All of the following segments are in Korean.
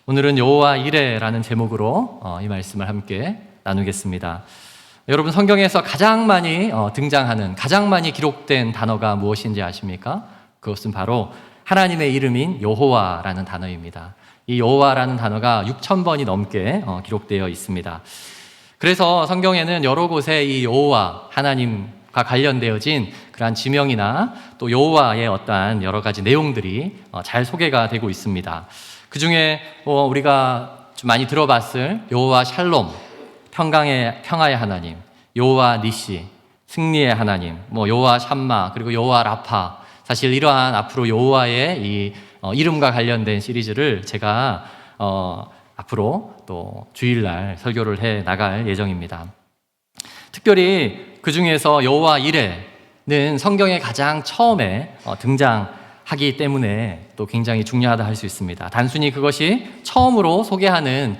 오늘은 여호와 이레라는 제목으로 이 말씀을 함께 나누겠습니다. 여러분, 성경에서 가장 많이 등장하는, 가장 많이 기록된 단어가 무엇인지 아십니까? 그것은 바로 하나님의 이름인 여호와라는 단어입니다. 이 여호와라는 단어가 6,000번이 넘게 기록되어 있습니다. 그래서 성경에는 여러 곳에 이 여호와, 하나님과 관련되어진 그러한 지명이나 또 여호와의 어떠한 여러 가지 내용들이 잘 소개가 되고 있습니다. 그 중에 우리가 좀 많이 들어봤을 여호와 샬롬, 평화의 하나님, 여호와 니시, 승리의 하나님, 여호와 샴마, 그리고 여호와 라파. 사실 이러한 앞으로 여호와의 이 이름과 관련된 시리즈를 제가 앞으로 또 주일날 설교를 해 나갈 예정입니다. 특별히 그 중에서 여호와 이레는 성경의 가장 처음에 등장하기 때문에 또 굉장히 중요하다 할 수 있습니다. 단순히 그것이 처음으로 소개하는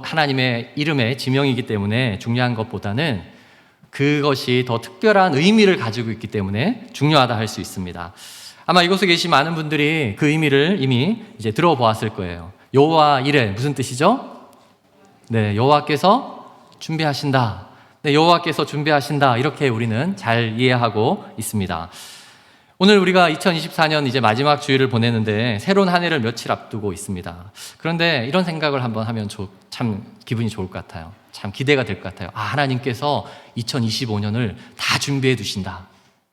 하나님의 이름의 지명이기 때문에 중요한 것보다는 그것이 더 특별한 의미를 가지고 있기 때문에 중요하다 할 수 있습니다. 아마 이곳에 계신 많은 분들이 그 의미를 이미 이제 들어보았을 거예요. 여호와 이레 무슨 뜻이죠? 네, 여호와께서 준비하신다. 네, 여호와께서 준비하신다. 이렇게 우리는 잘 이해하고 있습니다. 오늘 우리가 2024년 이제 마지막 주일을 보내는데 새로운 한 해를 며칠 앞두고 있습니다. 그런데 이런 생각을 한번 하면 참 기분이 좋을 것 같아요. 참 기대가 될 것 같아요. 하나님께서 2025년을 다 준비해 두신다.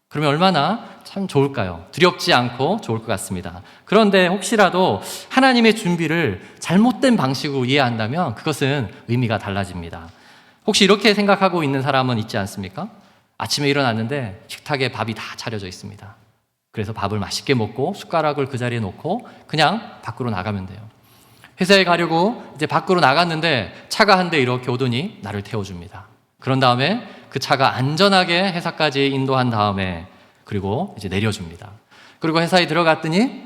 그러면 얼마나 참 좋을까요? 두렵지 않고 좋을 것 같습니다. 그런데 혹시라도 하나님의 준비를 잘못된 방식으로 이해한다면 그것은 의미가 달라집니다. 혹시 이렇게 생각하고 있는 사람은 있지 않습니까? 아침에 일어났는데 식탁에 밥이 다 차려져 있습니다. 그래서 밥을 맛있게 먹고 숟가락을 그 자리에 놓고 그냥 밖으로 나가면 돼요. 회사에 가려고 이제 밖으로 나갔는데 차가 한 대 이렇게 오더니 나를 태워줍니다. 그런 다음에 그 차가 안전하게 회사까지 인도한 다음에 그리고 이제 내려줍니다. 그리고 회사에 들어갔더니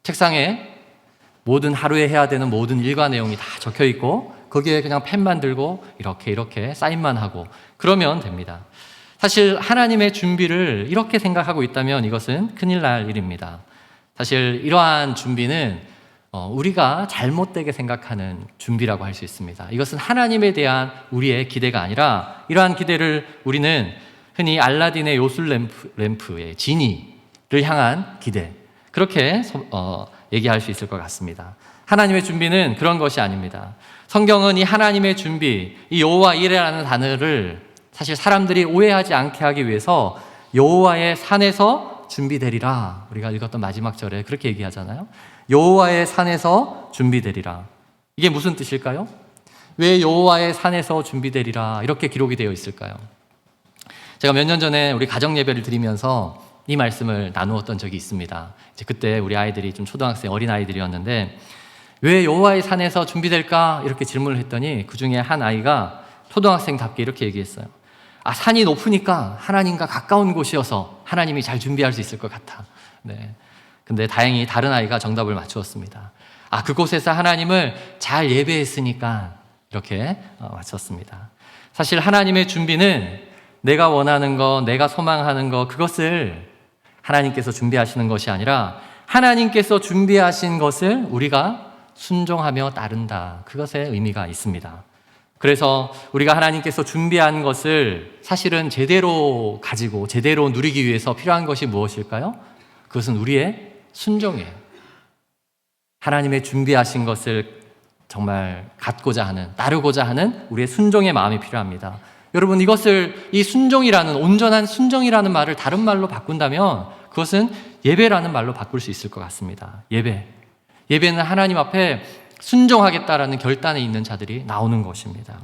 책상에 모든 하루에 해야 되는 모든 일과 내용이 다 적혀 있고 거기에 그냥 펜만 들고 이렇게 사인만 하고 그러면 됩니다. 사실 하나님의 준비를 이렇게 생각하고 있다면 이것은 큰일 날 일입니다. 사실 이러한 준비는 우리가 잘못되게 생각하는 준비라고 할 수 있습니다. 이것은 하나님에 대한 우리의 기대가 아니라 이러한 기대를 우리는 흔히 알라딘의 요술 램프의 지니를 향한 기대, 그렇게 얘기할 수 있을 것 같습니다. 하나님의 준비는 그런 것이 아닙니다. 성경은 이 하나님의 준비, 이 여호와 이레라는 단어를 사실 사람들이 오해하지 않게 하기 위해서 여호와의 산에서 준비되리라, 우리가 읽었던 마지막 절에 그렇게 얘기하잖아요. 여호와의 산에서 준비되리라. 이게 무슨 뜻일까요? 왜 여호와의 산에서 준비되리라 이렇게 기록이 되어 있을까요? 제가 몇 년 전에 우리 가정 예배를 드리면서 이 말씀을 나누었던 적이 있습니다. 이제 그때 우리 아이들이 좀 초등학생 어린 아이들이었는데 왜 여호와의 산에서 준비될까 이렇게 질문을 했더니 그 중에 한 아이가 초등학생답게 이렇게 얘기했어요. 산이 높으니까 하나님과 가까운 곳이어서 하나님이 잘 준비할 수 있을 것 같아. 네. 근데 다행히 다른 아이가 정답을 맞추었습니다. 그곳에서 하나님을 잘 예배했으니까 이렇게 맞췄습니다. 사실 하나님의 준비는 내가 원하는 것, 내가 소망하는 것, 그것을 하나님께서 준비하시는 것이 아니라 하나님께서 준비하신 것을 우리가 순종하며 따른다. 그것에 의미가 있습니다. 그래서 우리가 하나님께서 준비한 것을 사실은 제대로 가지고 제대로 누리기 위해서 필요한 것이 무엇일까요? 그것은 우리의 순종이에요. 하나님의 준비하신 것을 정말 갖고자 하는, 따르고자 하는 우리의 순종의 마음이 필요합니다. 여러분, 이 순종이라는, 온전한 순종이라는 말을 다른 말로 바꾼다면 그것은 예배라는 말로 바꿀 수 있을 것 같습니다. 예배는 하나님 앞에 순종하겠다라는 결단에 있는 자들이 나오는 것입니다.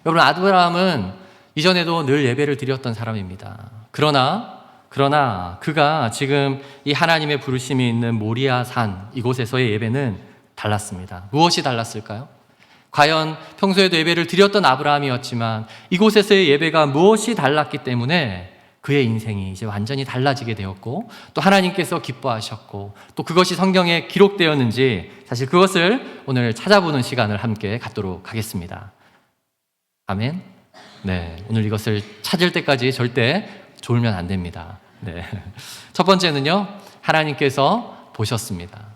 여러분, 아브라함은 이전에도 늘 예배를 드렸던 사람입니다. 그러나 그가 지금 이 하나님의 부르심이 있는 모리아 산 이곳에서의 예배는 달랐습니다. 무엇이 달랐을까요? 과연 평소에도 예배를 드렸던 아브라함이었지만 이곳에서의 예배가 무엇이 달랐기 때문에 그의 인생이 이제 완전히 달라지게 되었고 또 하나님께서 기뻐하셨고 또 그것이 성경에 기록되었는지 사실 그것을 오늘 찾아보는 시간을 함께 갖도록 하겠습니다. 아멘. 네, 오늘 이것을 찾을 때까지 절대 졸면 안 됩니다. 네. 첫 번째는요, 하나님께서 보셨습니다.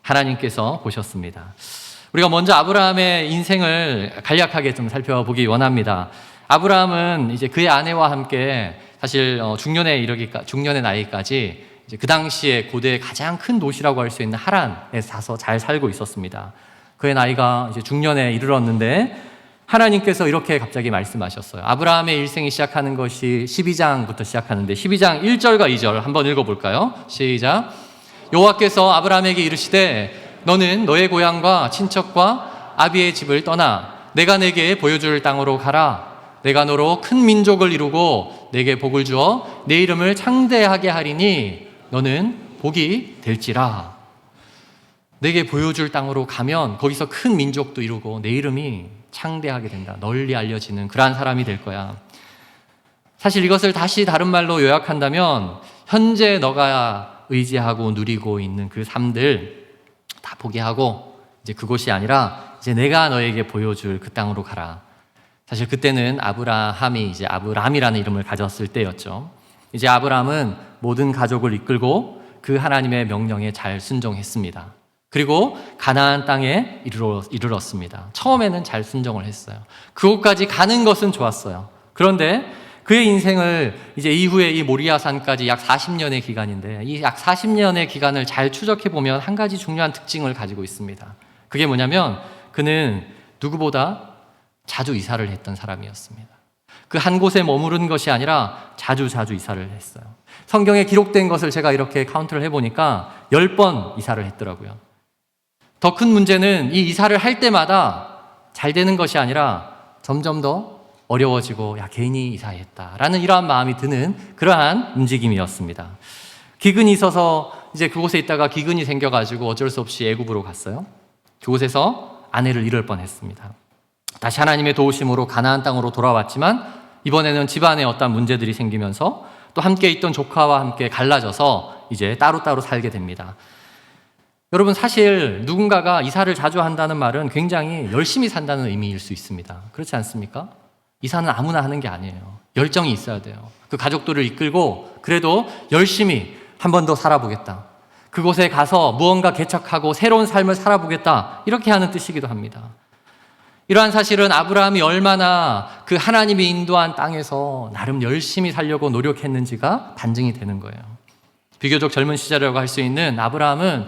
하나님께서 보셨습니다. 우리가 먼저 아브라함의 인생을 간략하게 좀 살펴보기 원합니다. 아브라함은 이제 그의 아내와 함께 사실 중년의 나이까지 이제 그 당시에 고대의 가장 큰 도시라고 할 수 있는 하란에 사서 잘 살고 있었습니다. 그의 나이가 이제 중년에 이르렀는데 하나님께서 이렇게 갑자기 말씀하셨어요. 아브라함의 일생이 시작하는 것이 12장부터 시작하는데 12장 1절과 2절 한번 읽어볼까요? 시작. 여호와께서 아브라함에게 이르시되 너는 너의 고향과 친척과 아비의 집을 떠나 내가 내게 보여줄 땅으로 가라. 내가 너로 큰 민족을 이루고 내게 복을 주어 내 이름을 창대하게 하리니 너는 복이 될지라. 내게 보여줄 땅으로 가면 거기서 큰 민족도 이루고 내 이름이 창대하게 된다. 널리 알려지는 그러한 사람이 될 거야. 사실 이것을 다시 다른 말로 요약한다면 현재 너가 의지하고 누리고 있는 그 삶들 다 포기하고 이제 그곳이 아니라 이제 내가 너에게 보여줄 그 땅으로 가라. 사실 그때는 아브라함이 이제 아브람이라는 이름을 가졌을 때였죠. 이제 아브람은 모든 가족을 이끌고 그 하나님의 명령에 잘 순종했습니다. 그리고 가나안 땅에 이르렀습니다. 처음에는 잘 순종을 했어요. 그곳까지 가는 것은 좋았어요. 그런데 그의 인생을 이제 이후에 이 모리아산까지 약 40년의 기간인데 이 약 40년의 기간을 잘 추적해 보면 한 가지 중요한 특징을 가지고 있습니다. 그게 뭐냐면 그는 누구보다 자주 이사를 했던 사람이었습니다. 그 한 곳에 머무른 것이 아니라 자주 이사를 했어요. 성경에 기록된 것을 제가 이렇게 카운트를 해보니까 10번 이사를 했더라고요. 더 큰 문제는 이 이사를 할 때마다 잘 되는 것이 아니라 점점 더 어려워지고 괜히 이사했다라는 이러한 마음이 드는 그러한 움직임이었습니다. 기근이 있어서 이제 그곳에 있다가 기근이 생겨가지고 어쩔 수 없이 애굽으로 갔어요. 그곳에서 아내를 잃을 뻔했습니다. 다시 하나님의 도우심으로 가나안 땅으로 돌아왔지만 이번에는 집안에 어떤 문제들이 생기면서 또 함께 있던 조카와 함께 갈라져서 이제 따로따로 살게 됩니다. 여러분 사실 누군가가 이사를 자주 한다는 말은 굉장히 열심히 산다는 의미일 수 있습니다. 그렇지 않습니까? 이사는 아무나 하는 게 아니에요. 열정이 있어야 돼요. 그 가족들을 이끌고 그래도 열심히 한 번 더 살아보겠다. 그곳에 가서 무언가 개척하고 새로운 삶을 살아보겠다. 이렇게 하는 뜻이기도 합니다. 이러한 사실은 아브라함이 얼마나 그 하나님이 인도한 땅에서 나름 열심히 살려고 노력했는지가 반증이 되는 거예요. 비교적 젊은 시절이라고 할 수 있는 아브라함은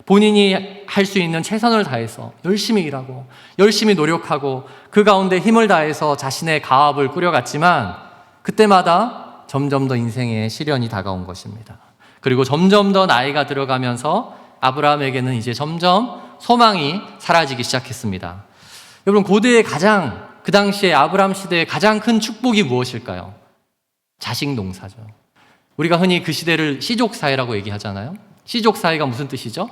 본인이 할 수 있는 최선을 다해서 열심히 일하고 열심히 노력하고 그 가운데 힘을 다해서 자신의 가업을 꾸려갔지만 그때마다 점점 더 인생의 시련이 다가온 것입니다. 그리고 점점 더 나이가 들어가면서 아브라함에게는 이제 점점 소망이 사라지기 시작했습니다. 여러분 고대의 그 당시에 아브라함 시대의 가장 큰 축복이 무엇일까요? 자식 농사죠. 우리가 흔히 그 시대를 시족사회라고 얘기하잖아요. 시족사회가 무슨 뜻이죠?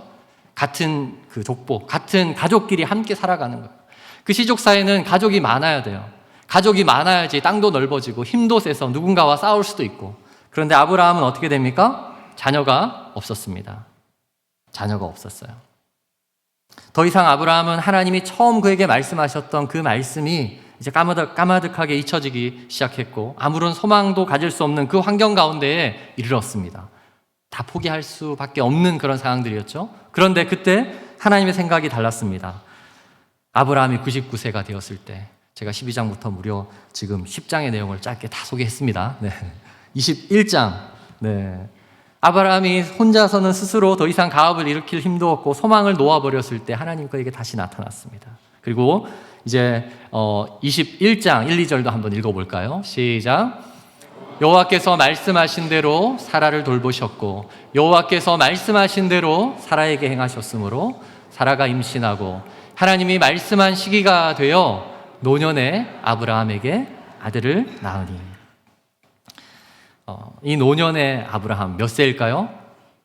같은 그 족보, 같은 가족끼리 함께 살아가는 거예요. 그 시족사회는 가족이 많아야 돼요. 가족이 많아야지 땅도 넓어지고 힘도 세서 누군가와 싸울 수도 있고. 그런데 아브라함은 어떻게 됩니까? 자녀가 없었습니다. 자녀가 없었어요. 더 이상 아브라함은 하나님이 처음 그에게 말씀하셨던 그 말씀이 이제 까마득하게 잊혀지기 시작했고 아무런 소망도 가질 수 없는 그 환경 가운데에 이르렀습니다. 다 포기할 수밖에 없는 그런 상황들이었죠. 그런데 그때 하나님의 생각이 달랐습니다. 아브라함이 99세가 되었을 때 제가 12장부터 무려 지금 10장의 내용을 짧게 다 소개했습니다. 21장. 아브라함이 혼자서는 스스로 더 이상 가업을 일으킬 힘도 없고 소망을 놓아버렸을 때 하나님 그에게 다시 나타났습니다. 그리고 이제 21장 1, 2절도 한번 읽어볼까요? 시작. 여호와께서 말씀하신 대로 사라를 돌보셨고 여호와께서 말씀하신 대로 사라에게 행하셨으므로 사라가 임신하고 하나님이 말씀한 시기가 되어 노년에 아브라함에게 아들을 낳으니. 이 노년의 아브라함 몇 세일까요?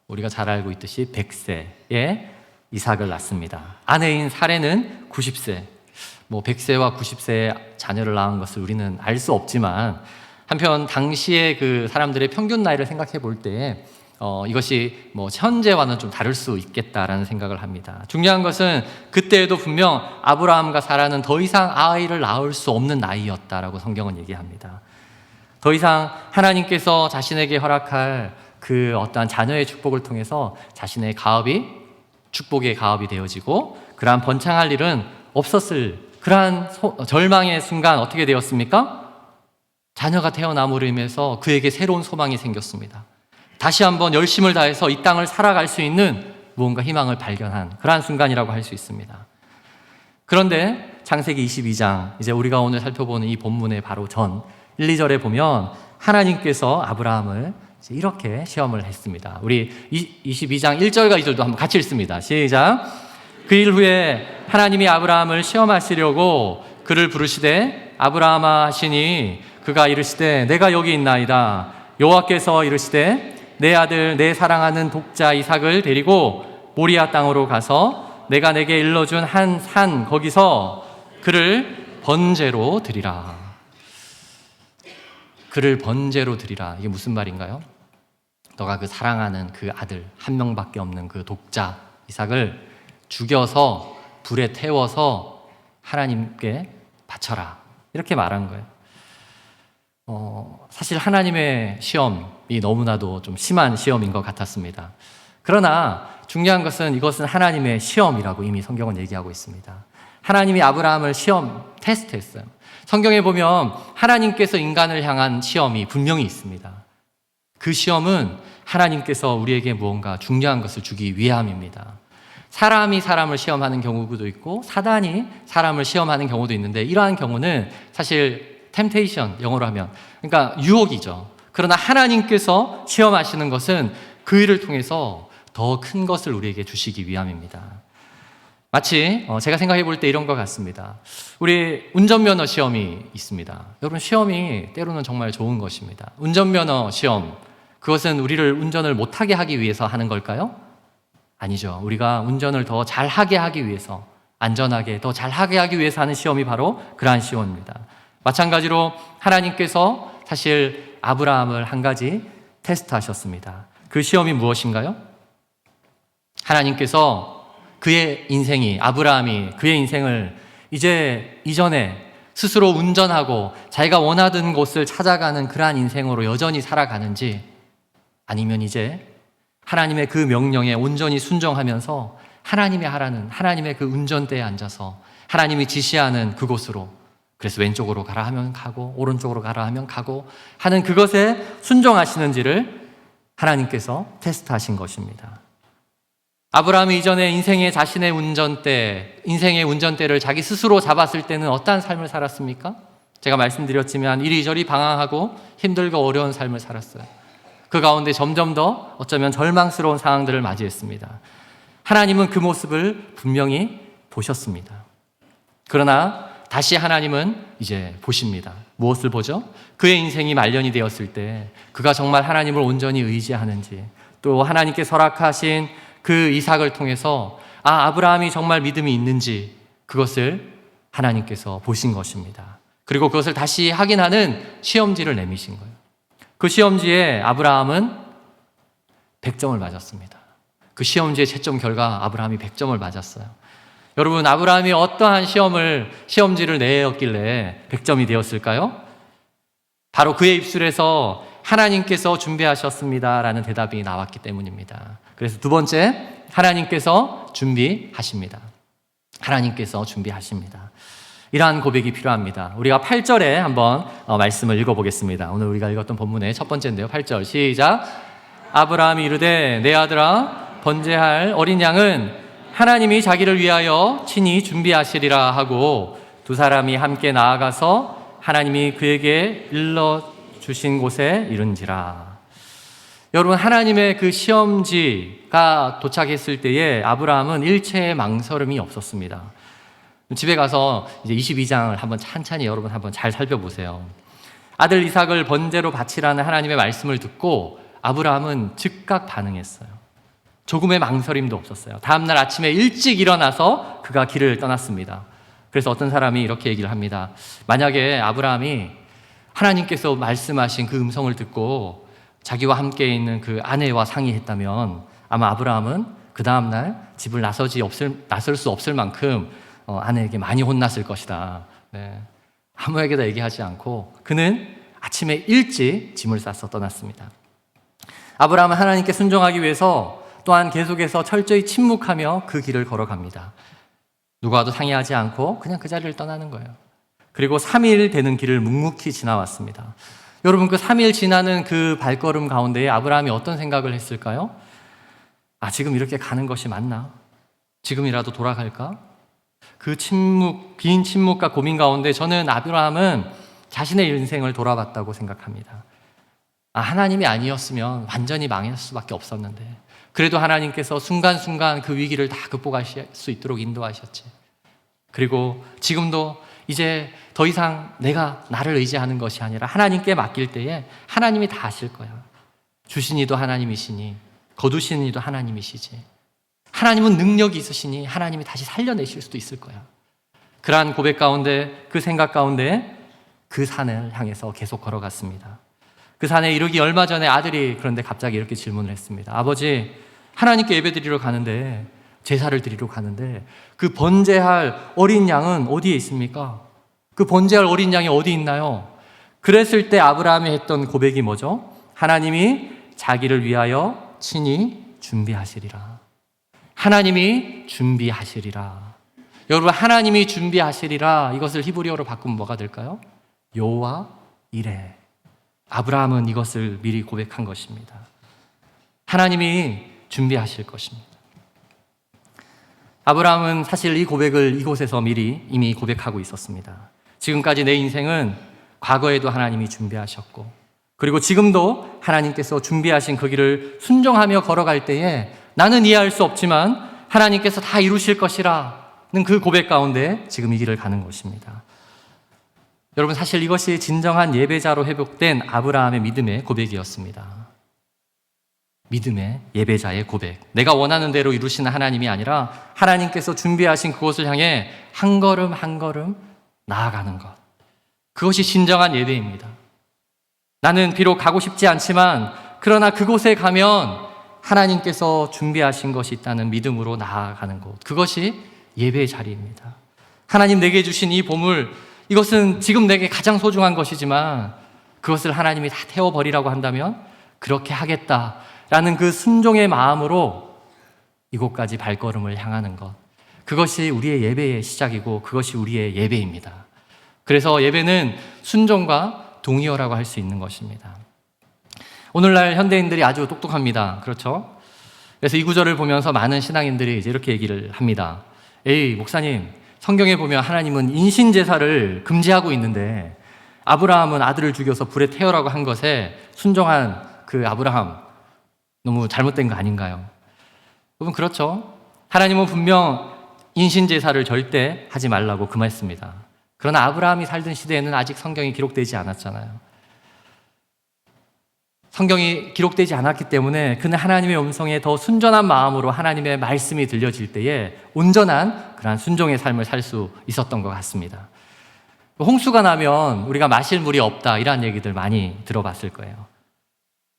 우리가 잘 알고 있듯이 100세에 이삭을 낳습니다. 아내인 사레는 90세. 100세와 90세의 자녀를 낳은 것을 우리는 알 수 없지만 한편 당시의 그 사람들의 평균 나이를 생각해 볼 때 이것이 현재와는 좀 다를 수 있겠다라는 생각을 합니다. 중요한 것은 그때에도 분명 아브라함과 사라는 더 이상 아이를 낳을 수 없는 나이였다라고 성경은 얘기합니다. 더 이상 하나님께서 자신에게 허락할 그 어떠한 자녀의 축복을 통해서 자신의 가업이 축복의 가업이 되어지고 그러한 번창할 일은 없었을 그러한 절망의 순간 어떻게 되었습니까? 자녀가 태어남으로 인해서 그에게 새로운 소망이 생겼습니다. 다시 한번 열심을 다해서 이 땅을 살아갈 수 있는 무언가 희망을 발견한 그러한 순간이라고 할 수 있습니다. 그런데 창세기 22장, 이제 우리가 오늘 살펴보는 이 본문의 바로 전 1, 2절에 보면 하나님께서 아브라함을 이렇게 시험을 했습니다. 우리 22장 1절과 2절도 한번 같이 읽습니다. 시작. 그 일 후에 하나님이 아브라함을 시험하시려고 그를 부르시되 아브라함아 하시니 그가 이르시되 내가 여기 있나이다. 여호와께서 이르시되 내 아들 내 사랑하는 독자 이삭을 데리고 모리아 땅으로 가서 내가 내게 일러준 한 산 거기서 그를 번제로 드리라. 그를 번제로 드리라. 이게 무슨 말인가요? 너가 그 사랑하는 그 아들 한 명밖에 없는 그 독자 이삭을 죽여서 불에 태워서 하나님께 바쳐라. 이렇게 말한 거예요. 사실 하나님의 시험이 너무나도 좀 심한 시험인 것 같았습니다. 그러나 중요한 것은 이것은 하나님의 시험이라고 이미 성경은 얘기하고 있습니다. 하나님이 아브라함을 시험, 테스트했어요. 성경에 보면 하나님께서 인간을 향한 시험이 분명히 있습니다. 그 시험은 하나님께서 우리에게 무언가 중요한 것을 주기 위함입니다. 사람이 사람을 시험하는 경우도 있고 사단이 사람을 시험하는 경우도 있는데 이러한 경우는 사실 temptation, 영어로 하면 그러니까 유혹이죠. 그러나 하나님께서 시험하시는 것은 그 일을 통해서 더 큰 것을 우리에게 주시기 위함입니다. 마치 제가 생각해 볼 때 이런 것 같습니다. 우리 운전면허 시험이 있습니다. 여러분, 시험이 때로는 정말 좋은 것입니다. 운전면허 시험, 그것은 우리를 운전을 못하게 하기 위해서 하는 걸까요? 아니죠. 우리가 운전을 더 잘하게 하기 위해서, 안전하게 더 잘하게 하기 위해서 하는 시험이 바로 그러한 시험입니다. 마찬가지로 하나님께서 사실 아브라함을 한 가지 테스트하셨습니다. 그 시험이 무엇인가요? 하나님께서 그의 인생이, 아브라함이 그의 인생을 이전에 스스로 운전하고 자기가 원하던 곳을 찾아가는 그러한 인생으로 여전히 살아가는지, 아니면 이제 하나님의 그 명령에 온전히 순종하면서 하나님이 하라는 하나님의 그 운전대에 앉아서 하나님이 지시하는 그곳으로, 그래서 왼쪽으로 가라 하면 가고 오른쪽으로 가라 하면 가고 하는 그것에 순종하시는지를 하나님께서 테스트하신 것입니다. 아브라함이 이전에 인생의 자신의 인생의 운전대를 자기 스스로 잡았을 때는 어떠한 삶을 살았습니까? 제가 말씀드렸지만 이리저리 방황하고 힘들고 어려운 삶을 살았어요. 그 가운데 점점 더 어쩌면 절망스러운 상황들을 맞이했습니다. 하나님은 그 모습을 분명히 보셨습니다. 그러나 다시 하나님은 이제 보십니다. 무엇을 보죠? 그의 인생이 말년이 되었을 때 그가 정말 하나님을 온전히 의지하는지, 또 하나님께 설악하신 그 이삭을 통해서 아브라함이 정말 믿음이 있는지, 그것을 하나님께서 보신 것입니다. 그리고 그것을 다시 확인하는 시험지를 내미신 거예요. 그 시험지에 아브라함은 100점을 맞았습니다. 그 시험지의 채점 결과 아브라함이 100점을 맞았어요. 여러분, 아브라함이 어떠한 시험지를 내었길래 100점이 되었을까요? 바로 그의 입술에서 하나님께서 준비하셨습니다라는 대답이 나왔기 때문입니다. 그래서 두 번째, 하나님께서 준비하십니다. 하나님께서 준비하십니다. 이러한 고백이 필요합니다. 우리가 8절에 한번 말씀을 읽어보겠습니다. 오늘 우리가 읽었던 본문의 첫 번째인데요. 8절 시작. 아브라함이 이르되 내 아들아 번제할 어린 양은 하나님이 자기를 위하여 친히 준비하시리라 하고 두 사람이 함께 나아가서 하나님이 그에게 일러주신 곳에 이른지라. 여러분, 하나님의 그 시험지가 도착했을 때에 아브라함은 일체의 망설임이 없었습니다. 집에 가서 이제 22장을 한번 찬찬히 여러분 한번 잘 살펴보세요. 아들 이삭을 번제로 바치라는 하나님의 말씀을 듣고 아브라함은 즉각 반응했어요. 조금의 망설임도 없었어요. 다음날 아침에 일찍 일어나서 그가 길을 떠났습니다. 그래서 어떤 사람이 이렇게 얘기를 합니다. 만약에 아브라함이 하나님께서 말씀하신 그 음성을 듣고 자기와 함께 있는 그 아내와 상의했다면 아마 아브라함은 그 다음날 집을 나설 수 없을 만큼 아내에게 많이 혼났을 것이다. 네. 아무에게도 얘기하지 않고 그는 아침에 일찍 짐을 싸서 떠났습니다. 아브라함은 하나님께 순종하기 위해서 또한 계속해서 철저히 침묵하며 그 길을 걸어갑니다. 누구와도 상의하지 않고 그냥 그 자리를 떠나는 거예요. 그리고 3일 되는 길을 묵묵히 지나왔습니다. 여러분, 그 3일 지나는 그 발걸음 가운데에 아브라함이 어떤 생각을 했을까요? 지금 이렇게 가는 것이 맞나? 지금이라도 돌아갈까? 그 긴 침묵과 고민 가운데 저는 아브라함은 자신의 인생을 돌아봤다고 생각합니다. 하나님이 아니었으면 완전히 망할 수밖에 없었는데 그래도 하나님께서 순간순간 그 위기를 다 극복하실 수 있도록 인도하셨지. 그리고 지금도 이제 더 이상 내가 나를 의지하는 것이 아니라 하나님께 맡길 때에 하나님이 다 하실 거야. 주신 이도 하나님이시니 거두신 이도 하나님이시지. 하나님은 능력이 있으시니 하나님이 다시 살려내실 수도 있을 거야. 그러한 고백 가운데, 그 생각 가운데 그 산을 향해서 계속 걸어갔습니다. 그 산에 이르기 얼마 전에 아들이 그런데 갑자기 이렇게 질문을 했습니다. 아버지, 하나님께 예배 드리러 가는데, 제사를 드리러 가는데 그 번제할 어린 양은 어디에 있습니까? 그 번제할 어린 양이 어디 있나요? 그랬을 때 아브라함이 했던 고백이 뭐죠? 하나님이 자기를 위하여 친히 준비하시리라. 하나님이 준비하시리라. 여러분, 하나님이 준비하시리라, 이것을 히브리어로 바꾸면 뭐가 될까요? 여호와 이레. 아브라함은 이것을 미리 고백한 것입니다. 하나님이 준비하실 것입니다. 아브라함은 사실 이 고백을 이곳에서 미리 이미 고백하고 있었습니다. 지금까지 내 인생은 과거에도 하나님이 준비하셨고, 그리고 지금도 하나님께서 준비하신 그 길을 순종하며 걸어갈 때에 나는 이해할 수 없지만 하나님께서 다 이루실 것이라는 그 고백 가운데 지금 이 길을 가는 것입니다. 여러분, 사실 이것이 진정한 예배자로 회복된 아브라함의 믿음의 고백이었습니다. 믿음의 예배자의 고백. 내가 원하는 대로 이루시는 하나님이 아니라 하나님께서 준비하신 그곳을 향해 한 걸음 한 걸음 나아가는 것. 그것이 진정한 예배입니다. 나는 비록 가고 싶지 않지만 그러나 그곳에 가면 하나님께서 준비하신 것이 있다는 믿음으로 나아가는 것. 그것이 예배의 자리입니다. 하나님 내게 주신 이 보물, 이것은 지금 내게 가장 소중한 것이지만 그것을 하나님이 다 태워버리라고 한다면 그렇게 하겠다라는 그 순종의 마음으로 이곳까지 발걸음을 향하는 것. 그것이 우리의 예배의 시작이고 그것이 우리의 예배입니다. 그래서 예배는 순종과 동의어라고 할 수 있는 것입니다. 오늘날 현대인들이 아주 똑똑합니다. 그렇죠? 그래서 이 구절을 보면서 많은 신앙인들이 이제 이렇게 얘기를 합니다. 에이, 목사님, 성경에 보면 하나님은 인신제사를 금지하고 있는데 아브라함은 아들을 죽여서 불에 태우라고 한 것에 순종한 그 아브라함, 너무 잘못된 거 아닌가요? 여러분, 그렇죠? 하나님은 분명 인신제사를 절대 하지 말라고 금했습니다. 그러나 아브라함이 살던 시대에는 아직 성경이 기록되지 않았잖아요. 성경이 기록되지 않았기 때문에 그는 하나님의 음성에 더 순전한 마음으로 하나님의 말씀이 들려질 때에 온전한 그러한 순종의 삶을 살 수 있었던 것 같습니다. 홍수가 나면 우리가 마실 물이 없다, 이런 얘기들 많이 들어봤을 거예요.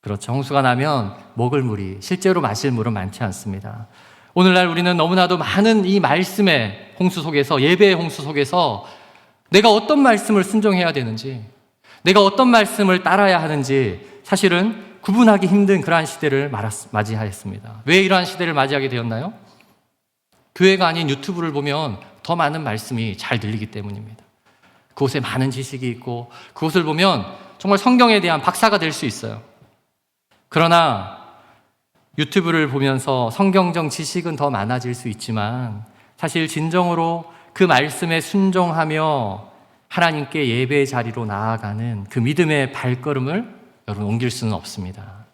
그렇죠. 홍수가 나면 먹을 물이, 실제로 마실 물은 많지 않습니다. 오늘날 우리는 너무나도 많은 이 말씀의 홍수 속에서, 예배의 홍수 속에서 내가 어떤 말씀을 순종해야 되는지, 내가 어떤 말씀을 따라야 하는지 사실은 구분하기 힘든 그러한 시대를 맞이하였습니다. 왜 이러한 시대를 맞이하게 되었나요? 교회가 아닌 유튜브를 보면 더 많은 말씀이 잘 들리기 때문입니다. 그곳에 많은 지식이 있고 그곳을 보면 정말 성경에 대한 박사가 될 수 있어요. 그러나 유튜브를 보면서 성경적 지식은 더 많아질 수 있지만 사실 진정으로 그 말씀에 순종하며 하나님께 예배의 자리로 나아가는 그 믿음의 발걸음을 여러분 옮길 수는 없습니다.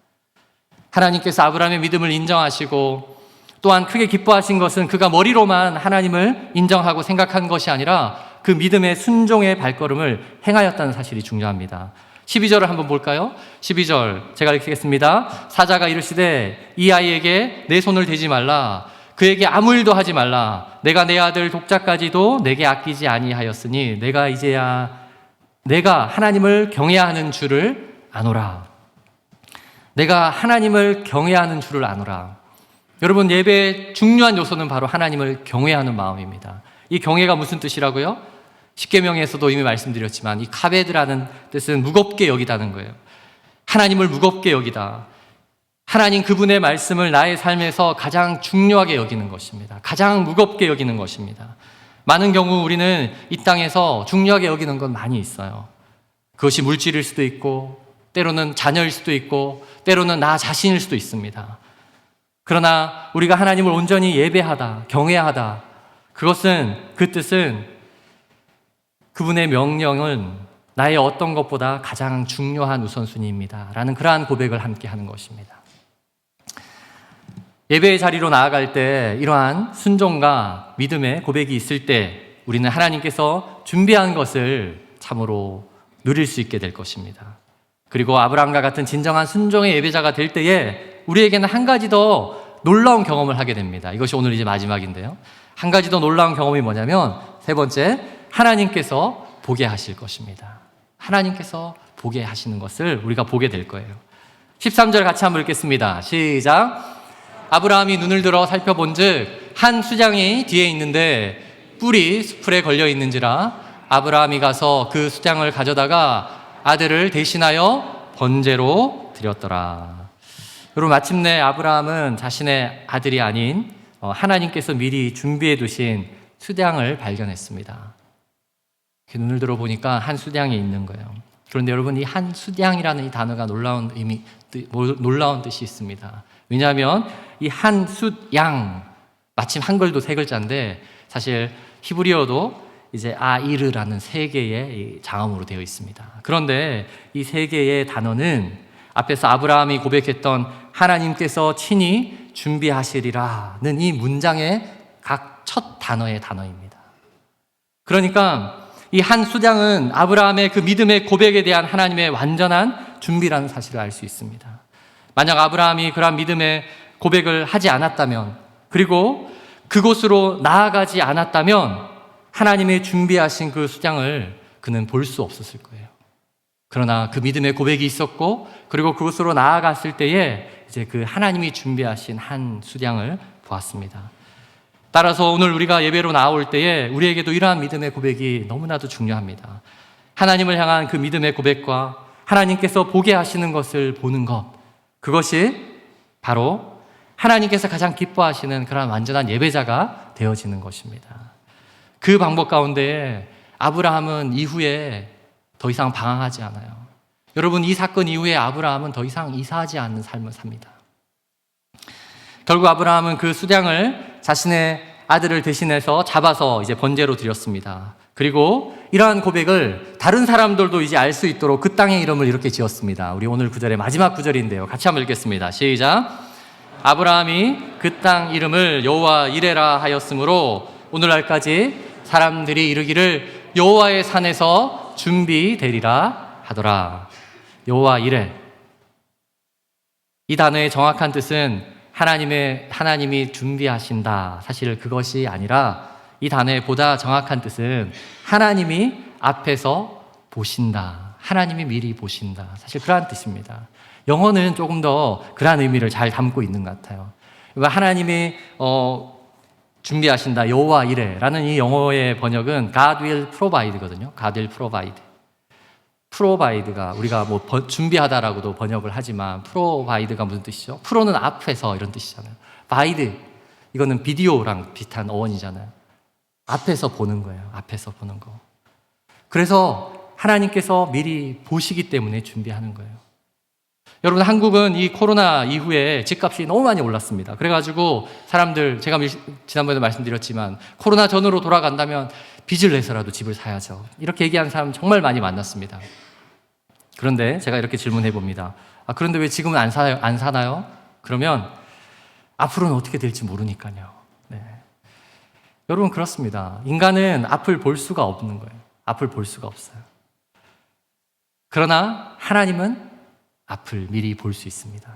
하나님께서 아브라함의 믿음을 인정하시고 또한 크게 기뻐하신 것은 그가 머리로만 하나님을 인정하고 생각한 것이 아니라 그 믿음의 순종의 발걸음을 행하였다는 사실이 중요합니다. 12절을 한번 볼까요? 12절 제가 읽겠습니다. 사자가 이르시되 이 아이에게 내 손을 대지 말라, 그에게 아무 일도 하지 말라. 내가 내 아들 독자까지도 내게 아끼지 아니하였으니 내가 이제야 내가 하나님을 경외해야 하는 줄을 아노라. 내가 하나님을 경외하는 줄을 아노라. 여러분, 예배의 중요한 요소는 바로 하나님을 경외하는 마음입니다. 이 경외가 무슨 뜻이라고요? 십계명에서도 이미 말씀드렸지만 이 카베드라는 뜻은 무겁게 여기다는 거예요. 하나님을 무겁게 여기다. 하나님 그분의 말씀을 나의 삶에서 가장 중요하게 여기는 것입니다. 가장 무겁게 여기는 것입니다. 많은 경우 우리는 이 땅에서 중요하게 여기는 건 많이 있어요. 그것이 물질일 수도 있고, 때로는 자녀일 수도 있고, 때로는 나 자신일 수도 있습니다. 그러나 우리가 하나님을 온전히 예배하다, 경외하다, 그 뜻은 그분의 명령은 나의 어떤 것보다 가장 중요한 우선순위입니다. 라는 그러한 고백을 함께 하는 것입니다. 예배의 자리로 나아갈 때 이러한 순종과 믿음의 고백이 있을 때 우리는 하나님께서 준비한 것을 참으로 누릴 수 있게 될 것입니다. 그리고 아브라함과 같은 진정한 순종의 예배자가 될 때에 우리에게는 한 가지 더 놀라운 경험을 하게 됩니다. 이것이 오늘 이제 마지막인데요. 한 가지 더 놀라운 경험이 뭐냐면 세 번째, 하나님께서 보게 하실 것입니다. 하나님께서 보게 하시는 것을 우리가 보게 될 거예요. 13절 같이 한번 읽겠습니다. 시작. 아브라함이 눈을 들어 살펴본즉 한 수장이 뒤에 있는데 뿔이 수풀에 걸려 있는지라 아브라함이 가서 그 수장을 가져다가 아들을 대신하여 번제로 드렸더라. 여러분, 마침내 아브라함은 자신의 아들이 아닌 하나님께서 미리 준비해 두신 수장을 발견했습니다. 눈을 들어보니까 한 수장이 있는 거예요. 그런데 여러분, 이 한 수장이라는 이 단어가 놀라운 뜻이 있습니다. 왜냐하면 이 한 숫양, 마침 한글도 세 글자인데 사실 히브리어도 이제 아이르라는 세 개의 장음으로 되어 있습니다. 그런데 이 세 개의 단어는 앞에서 아브라함이 고백했던 하나님께서 친히 준비하시리라는 이 문장의 각 첫 단어의 단어입니다. 그러니까 이 한 수장은 아브라함의 그 믿음의 고백에 대한 하나님의 완전한 준비라는 사실을 알 수 있습니다. 만약 아브라함이 그러한 믿음의 고백을 하지 않았다면, 그리고 그곳으로 나아가지 않았다면 하나님의 준비하신 그 수장을 그는 볼 수 없었을 거예요. 그러나 그 믿음의 고백이 있었고, 그리고 그곳으로 나아갔을 때에 이제 그 하나님이 준비하신 한 수장을 보았습니다. 따라서 오늘 우리가 예배로 나올 때에 우리에게도 이러한 믿음의 고백이 너무나도 중요합니다. 하나님을 향한 그 믿음의 고백과 하나님께서 보게 하시는 것을 보는 것, 그것이 바로 하나님께서 가장 기뻐하시는 그런 완전한 예배자가 되어지는 것입니다. 그 방법 가운데 아브라함은 이후에 더 이상 방황하지 않아요. 여러분, 이 사건 이후에 아브라함은 더 이상 이사하지 않는 삶을 삽니다. 결국 아브라함은 그 수장을 자신의 아들을 대신해서 잡아서 이제 번제로 드렸습니다. 그리고 이러한 고백을 다른 사람들도 이제 알 수 있도록 그 땅의 이름을 이렇게 지었습니다. 우리 오늘 구절의 마지막 구절인데요. 같이 한번 읽겠습니다. 시작. 아브라함이 그 땅 이름을 여호와 이레라 하였으므로 오늘날까지 사람들이 이르기를 여호와의 산에서 준비되리라 하더라. 여호와 이레. 이 단어의 정확한 뜻은 하나님이 준비하신다. 사실 그것이 아니라 이 단어의 보다 정확한 뜻은 하나님이 앞에서 보신다. 하나님이 미리 보신다. 사실 그러한 뜻입니다. 영어는 조금 더 그러한 의미를 잘 담고 있는 것 같아요. 하나님이 준비하신다. 여호와 이레라는 이 영어의 번역은 God will provide거든요. God will provide. provide가 우리가 뭐 준비하다라고도 번역을 하지만 provide가 무슨 뜻이죠? 프로는 앞에서 이런 뜻이잖아요. vide 이거는 비디오랑 비슷한 어원이잖아요. 앞에서 보는 거예요. 앞에서 보는 거. 그래서 하나님께서 미리 보시기 때문에 준비하는 거예요. 여러분, 한국은 이 코로나 이후에 집값이 너무 많이 올랐습니다. 그래가지고 사람들, 제가 지난번에도 말씀드렸지만 코로나 전으로 돌아간다면 빚을 내서라도 집을 사야죠. 이렇게 얘기하는 사람 정말 많이 만났습니다. 그런데 제가 이렇게 질문해 봅니다. 그런데 왜 지금은 안 사나요? 그러면 앞으로는 어떻게 될지 모르니까요. 네. 여러분, 그렇습니다. 인간은 앞을 볼 수가 없는 거예요. 앞을 볼 수가 없어요. 그러나 하나님은 앞을 미리 볼 수 있습니다.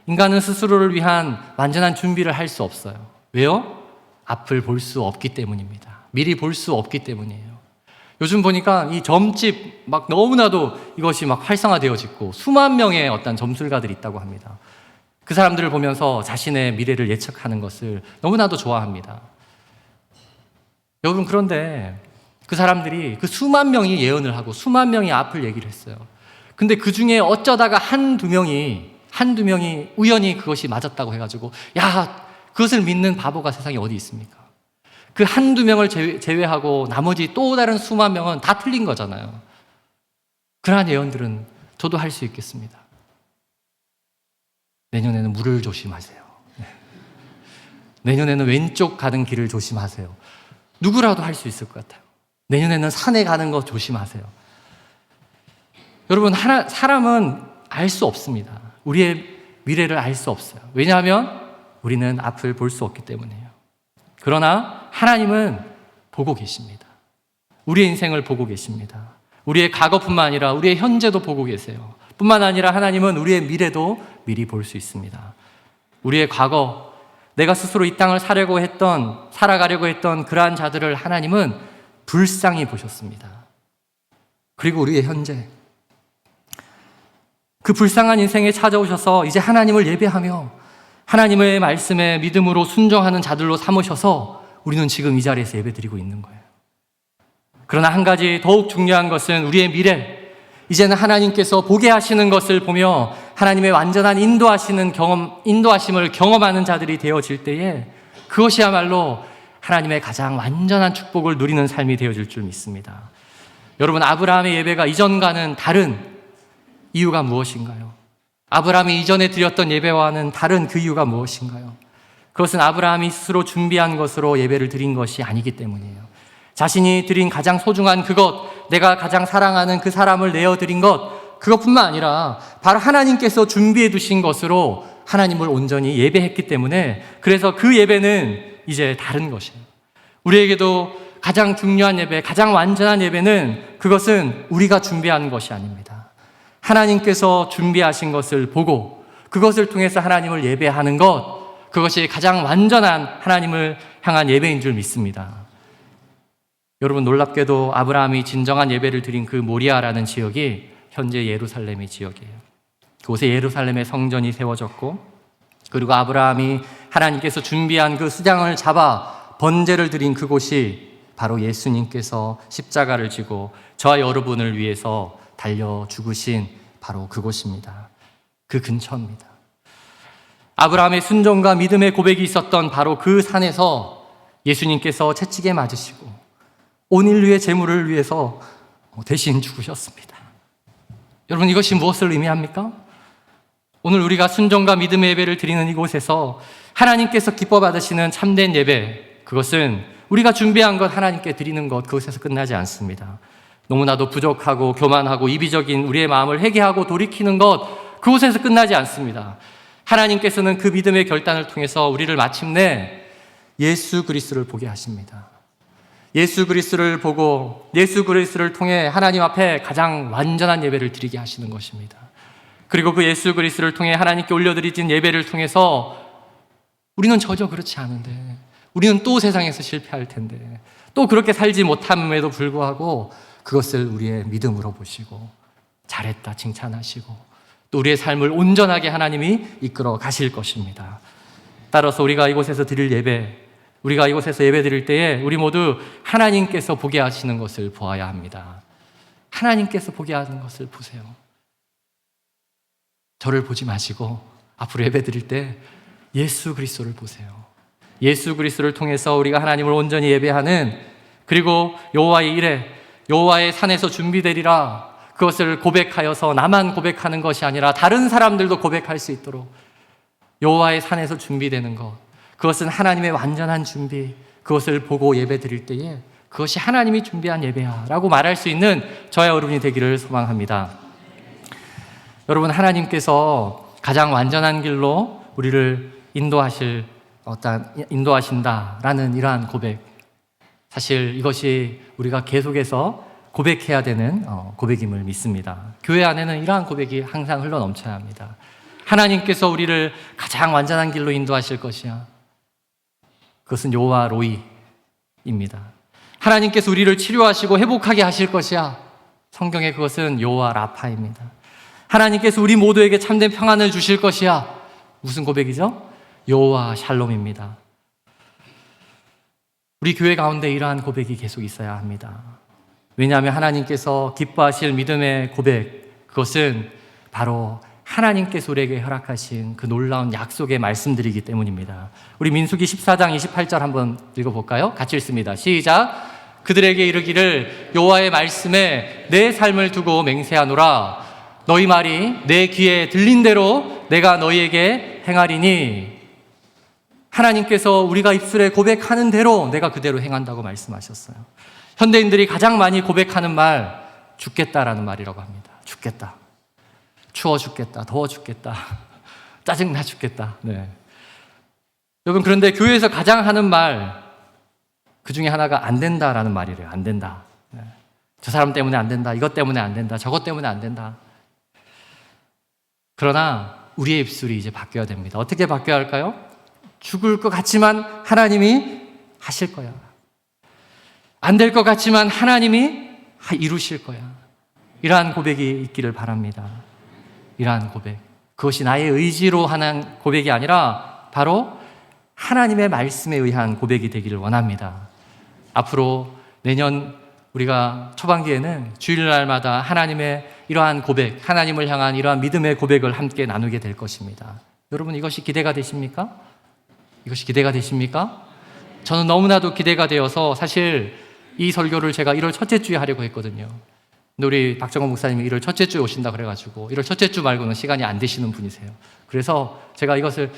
인간은 스스로를 위한 완전한 준비를 할 수 없어요. 왜요? 앞을 볼 수 없기 때문입니다. 미리 볼 수 없기 때문이에요. 요즘 보니까 이 점집 막 너무나도 이것이 막 활성화되어지고 수만 명의 어떤 점술가들이 있다고 합니다. 그 사람들을 보면서 자신의 미래를 예측하는 것을 너무나도 좋아합니다. 여러분, 그런데 그 사람들이 그 수만 명이 예언을 하고 수만 명이 앞을 얘기를 했어요. 근데 그 중에 어쩌다가 한두 명이 한두 명이 우연히 그것이 맞았다고 해가지고 야, 그것을 믿는 바보가 세상에 어디 있습니까? 그 한두 명을 제외하고 나머지 또 다른 수만 명은 다 틀린 거잖아요. 그러한 예언들은 저도 할 수 있겠습니다. 내년에는 물을 조심하세요. 내년에는 왼쪽 가는 길을 조심하세요. 누구라도 할 수 있을 것 같아요. 내년에는 산에 가는 거 조심하세요. 여러분, 사람은 알 수 없습니다. 우리의 미래를 알 수 없어요. 왜냐하면 우리는 앞을 볼 수 없기 때문이에요. 그러나 하나님은 보고 계십니다. 우리의 인생을 보고 계십니다. 우리의 과거뿐만 아니라 우리의 현재도 보고 계세요. 뿐만 아니라 하나님은 우리의 미래도 미리 볼 수 있습니다. 우리의 과거, 내가 스스로 이 땅을 살아가려고 했던 그러한 자들을 하나님은 불쌍히 보셨습니다. 그리고 우리의 현재, 그 불쌍한 인생에 찾아오셔서 이제 하나님을 예배하며 하나님의 말씀에 믿음으로 순종하는 자들로 삼으셔서 우리는 지금 이 자리에서 예배드리고 있는 거예요. 그러나 한 가지 더욱 중요한 것은 우리의 미래, 이제는 하나님께서 보게 하시는 것을 보며 하나님의 완전한 인도하심을 경험하는 자들이 되어질 때에 그것이야말로 하나님의 가장 완전한 축복을 누리는 삶이 되어질 줄 믿습니다. 여러분, 아브라함의 예배가 이전과는 다른 이유가 무엇인가요? 아브라함이 이전에 드렸던 예배와는 다른 그 이유가 무엇인가요? 그것은 아브라함이 스스로 준비한 것으로 예배를 드린 것이 아니기 때문이에요. 자신이 드린 가장 소중한 그것, 내가 가장 사랑하는 그 사람을 내어드린 것, 그것뿐만 아니라 바로 하나님께서 준비해 두신 것으로 하나님을 온전히 예배했기 때문에, 그래서 그 예배는 이제 다른 것이에요. 우리에게도 가장 중요한 예배, 가장 완전한 예배는 그것은 우리가 준비한 것이 아닙니다. 하나님께서 준비하신 것을 보고 그것을 통해서 하나님을 예배하는 것, 그것이 가장 완전한 하나님을 향한 예배인 줄 믿습니다. 여러분, 놀랍게도 아브라함이 진정한 예배를 드린 그 모리아라는 지역이 현재 예루살렘의 지역이에요. 그곳에 예루살렘의 성전이 세워졌고, 그리고 아브라함이 하나님께서 준비한 그 수장을 잡아 번제를 드린 그곳이 바로 예수님께서 십자가를 지고 저와 여러분을 위해서 달려 죽으신 바로 그곳입니다. 그 근처입니다. 아브라함의 순종과 믿음의 고백이 있었던 바로 그 산에서 예수님께서 채찍에 맞으시고 온 인류의 재물을 위해서 대신 죽으셨습니다. 여러분, 이것이 무엇을 의미합니까? 오늘 우리가 순종과 믿음의 예배를 드리는 이곳에서 하나님께서 기뻐 받으시는 참된 예배, 그것은 우리가 준비한 것 하나님께 드리는 것, 그것에서 끝나지 않습니다. 너무나도 부족하고 교만하고 이비적인 우리의 마음을 회개하고 돌이키는 것, 그곳에서 끝나지 않습니다. 하나님께서는 그 믿음의 결단을 통해서 우리를 마침내 예수 그리스도를 보게 하십니다. 예수 그리스도를 보고 예수 그리스도를 통해 하나님 앞에 가장 완전한 예배를 드리게 하시는 것입니다. 그리고 그 예수 그리스도를 통해 하나님께 올려드리진 예배를 통해서 우리는 전혀 그렇지 않은데, 우리는 또 세상에서 실패할 텐데, 또 그렇게 살지 못함에도 불구하고 그것을 우리의 믿음으로 보시고 잘했다 칭찬하시고 또 우리의 삶을 온전하게 하나님이 이끌어 가실 것입니다. 따라서 우리가 이곳에서 드릴 예배, 우리가 이곳에서 예배 드릴 때에 우리 모두 하나님께서 보게 하시는 것을 보아야 합니다. 하나님께서 보게 하는 것을 보세요. 저를 보지 마시고 앞으로 예배 드릴 때 예수 그리스도를 보세요. 예수 그리스도를 통해서 우리가 하나님을 온전히 예배하는, 그리고 여호와의 일에 여호와의 산에서 준비되리라, 그것을 고백하여서 나만 고백하는 것이 아니라 다른 사람들도 고백할 수 있도록 여호와의 산에서 준비되는 것, 그것은 하나님의 완전한 준비, 그것을 보고 예배 드릴 때에 그것이 하나님이 준비한 예배야 라고 말할 수 있는 저와 여러분이 되기를 소망합니다. 여러분, 하나님께서 가장 완전한 길로 우리를 인도하신다라는 이러한 고백, 사실 이것이 우리가 계속해서 고백해야 되는 고백임을 믿습니다. 교회 안에는 이러한 고백이 항상 흘러넘쳐야 합니다. 하나님께서 우리를 가장 완전한 길로 인도하실 것이야. 그것은 여호와 로이입니다. 하나님께서 우리를 치료하시고 회복하게 하실 것이야. 성경에 그것은 여호와 라파입니다. 하나님께서 우리 모두에게 참된 평안을 주실 것이야. 무슨 고백이죠? 여호와 샬롬입니다. 우리 교회 가운데 이러한 고백이 계속 있어야 합니다. 왜냐하면 하나님께서 기뻐하실 믿음의 고백, 그것은 바로 하나님께서 우리에게 허락하신 그 놀라운 약속의 말씀들이기 때문입니다. 우리 민수기 14장 28절 한번 읽어볼까요? 같이 읽습니다. 시작. 그들에게 이르기를 여호와의 말씀에 내 삶을 두고 맹세하노라. 너희 말이 내 귀에 들린 대로 내가 너희에게 행하리니. 하나님께서 우리가 입술에 고백하는 대로 내가 그대로 행한다고 말씀하셨어요. 현대인들이 가장 많이 고백하는 말, 죽겠다라는 말이라고 합니다. 죽겠다. 추워 죽겠다. 더워 죽겠다. 짜증나 죽겠다. 네. 여러분, 그런데 교회에서 가장 하는 말, 그 중에 하나가 안 된다라는 말이래요. 안 된다. 네. 저 사람 때문에 안 된다. 이것 때문에 안 된다. 저것 때문에 안 된다. 그러나 우리의 입술이 이제 바뀌어야 됩니다. 어떻게 바뀌어야 할까요? 죽을 것 같지만 하나님이 하실 거야. 안 될 것 같지만 하나님이 이루실 거야. 이러한 고백이 있기를 바랍니다. 이러한 고백. 그것이 나의 의지로 하는 고백이 아니라 바로 하나님의 말씀에 의한 고백이 되기를 원합니다. 앞으로 내년 우리가 초반기에는 주일날마다 하나님의 이러한 고백, 하나님을 향한 이러한 믿음의 고백을 함께 나누게 될 것입니다. 여러분, 이것이 기대가 되십니까? 이것이 기대가 되십니까? 저는 너무나도 기대가 되어서 사실 이 설교를 제가 1월 첫째 주에 하려고 했거든요. 근데 우리 박정원 목사님이 1월 첫째 주에 오신다 그래가지고 1월 첫째 주 말고는 시간이 안 되시는 분이세요. 그래서 제가 이것을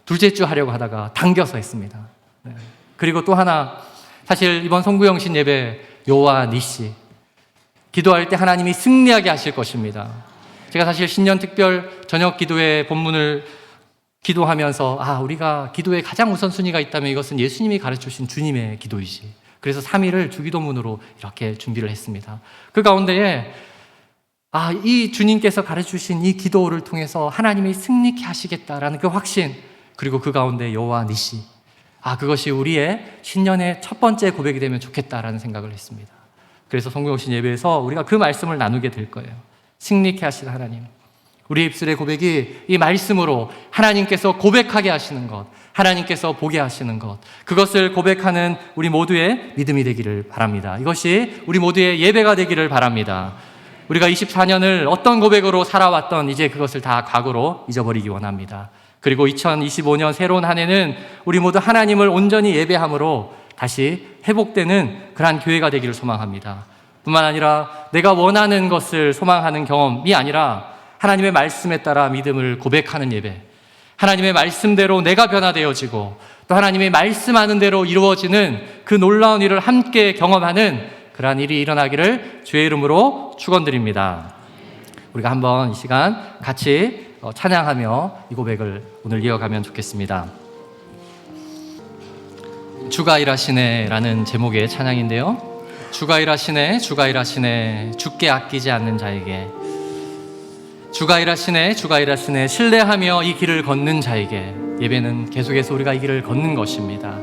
둘째 주 하려고 하다가 당겨서 했습니다. 네. 그리고 또 하나, 사실 이번 송구영신 예배 여호와 니시, 기도할 때 하나님이 승리하게 하실 것입니다. 제가 사실 신년 특별 저녁 기도회 본문을 기도하면서 우리가 기도에 가장 우선순위가 있다면 이것은 예수님이 가르쳐주신 주님의 기도이지. 그래서 3일을 주기도문으로 이렇게 준비를 했습니다. 그 가운데에 이 주님께서 가르쳐주신 이 기도를 통해서 하나님이 승리케 하시겠다라는 그 확신, 그리고 그 가운데 여호와 니시, 그것이 우리의 신년의 첫 번째 고백이 되면 좋겠다라는 생각을 했습니다. 그래서 송구영신 예배에서 우리가 그 말씀을 나누게 될 거예요. 승리케 하실 하나님, 우리 입술의 고백이 이 말씀으로 하나님께서 고백하게 하시는 것, 하나님께서 보게 하시는 것, 그것을 고백하는 우리 모두의 믿음이 되기를 바랍니다. 이것이 우리 모두의 예배가 되기를 바랍니다. 우리가 24년을 어떤 고백으로 살아왔던 이제 그것을 다 과거로 잊어버리기 원합니다. 그리고 2025년 새로운 한 해는 우리 모두 하나님을 온전히 예배함으로 다시 회복되는 그러한 교회가 되기를 소망합니다. 뿐만 아니라 내가 원하는 것을 소망하는 경험이 아니라 하나님의 말씀에 따라 믿음을 고백하는 예배, 하나님의 말씀대로 내가 변화되어지고 또 하나님의 말씀하는 대로 이루어지는 그 놀라운 일을 함께 경험하는 그러한 일이 일어나기를 주의 이름으로 축원드립니다. 우리가 한번 이 시간 같이 찬양하며 이 고백을 오늘 이어가면 좋겠습니다. 주가 일하시네 라는 제목의 찬양인데요, 주가 일하시네, 주가 일하시네, 주께 아끼지 않는 자에게, 주가 일하시네, 주가 일하시네, 신뢰하며 이 길을 걷는 자에게. 예배는 계속해서 우리가 이 길을 걷는 것입니다.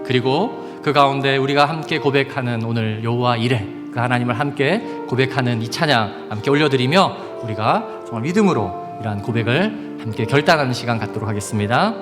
그리고 그 가운데 우리가 함께 고백하는 오늘 여호와 이레, 그 하나님을 함께 고백하는 이 찬양 함께 올려드리며 우리가 정말 믿음으로 이러한 고백을 함께 결단하는 시간 갖도록 하겠습니다.